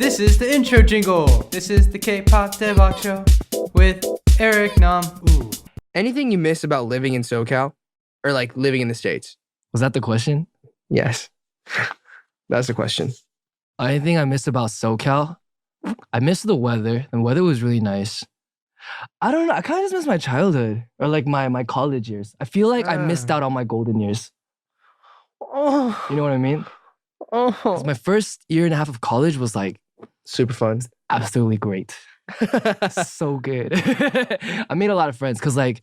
This is the intro jingle. This is the K-pop Daebak Show with Eric, Nam, Ooh. Anything you miss about living in SoCal? Or like living in the States? Was that the question? Yes. That's the question. Anything I missed about SoCal? I missed the weather. The weather was really nice. I don't know. I kind of just miss my childhood or like my college years. I feel like I missed out on my golden years. Oh. You know what I mean? 'Cause my first year and a half of college was like Super fun. absolutely great. So good. I made a lot of friends because like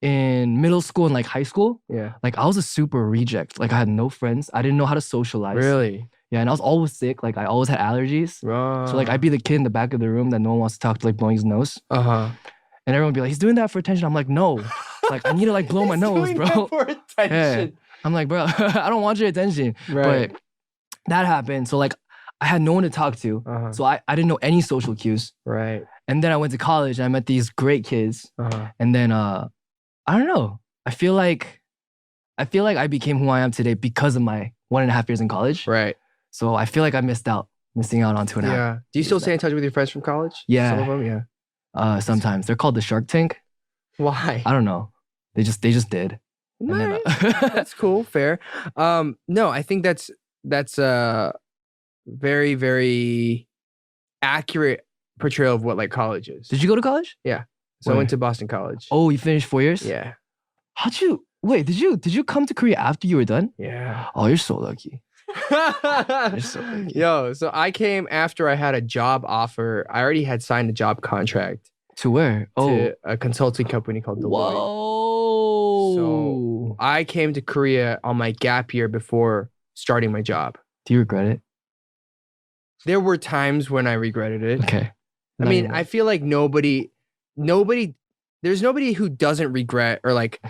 in middle school and like high school, Yeah. like I was a super reject. Like I had no friends. I didn't know how to socialize. Really? Yeah, and I was always sick. Like I always had allergies. So like I'd be the kid in the back of the room that no one wants to talk to, like blowing his nose. Uh-huh. And everyone would be like, he's doing that for attention. I'm like, no. Like I need to like blow my nose, bro. For attention. Yeah. I'm like, bro, I don't want your attention. Right. But that happened. So like I had no one to talk to. Uh-huh. So I didn't know any social cues. Right. And then I went to college and I met these great kids. Uh-huh. And then I don't know. I feel like I became who I am today because of my 1.5 years in college. Right. So I feel like I missing out on 2.5. Yeah. Do you still stay in touch with your friends from college? Yeah. Some of them, yeah. Sometimes. They're called the Shark Tank. Why? I don't know. They just did. And then, Nice. That's cool. Fair. No, I think that's very, very accurate portrayal of what like college is. Did you go to college? So I Where? went to Boston College. Oh, you finished 4 years? Yeah. Did you come to Korea after you were done? Yeah. Oh, you're so lucky. You're so lucky. Yo, so I came after I had a job offer. I already had signed a job contract To where? Oh. to a consulting company called Deloitte. Whoa. So I came to Korea on my gap year before starting my job. Do you regret it? There were times when I regretted it. Okay. I mean, I feel like there's nobody who doesn't regret or like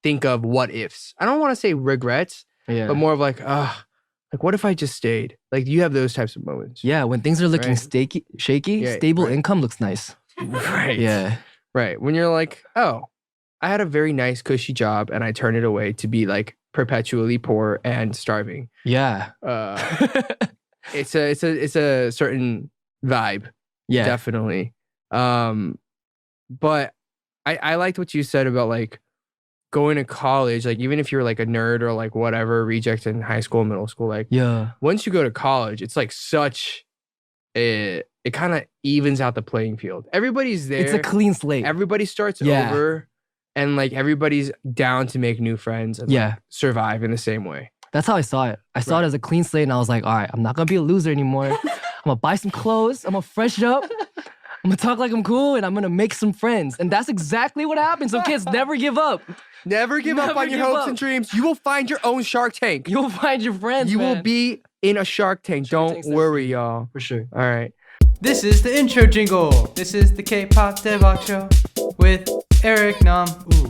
think of what ifs. I don't want to say regrets, yeah. but more of like, like what if I just stayed? Like you have those types of moments. Yeah, when things are looking Right. shaky, Yeah, stable right. income looks nice. Right. Yeah. Right. When you're like, oh, I had a very nice cushy job and I turned it away to be like perpetually poor and starving. Yeah. It's a certain vibe. Yeah. Definitely. But I liked what you said about like going to college, like even if you're like a nerd or like whatever, reject in high school, middle school, like Yeah. once you go to college, it's like it kind of evens out the playing field. Everybody's there. It's a clean slate. Everybody starts Yeah. over and like everybody's down to make new friends and Yeah. like, survive in the same way. That's how I saw it. I saw it as a clean slate and I was like, all right, I'm not gonna be a loser anymore. I'm gonna buy some clothes. I'm gonna freshen up. I'm gonna talk like I'm cool and I'm gonna make some friends. And that's exactly what happens. So kids, never give up. Never give up Never on your give hopes up. and dreams. You will find your own Shark Tank. You'll find your friends, You man. will be in a Shark Tank. Shark Don't Tank's worry, y'all. For sure. All right. This is the intro jingle. This is the K-pop Daebak Show with Eric, Nam, Ooh.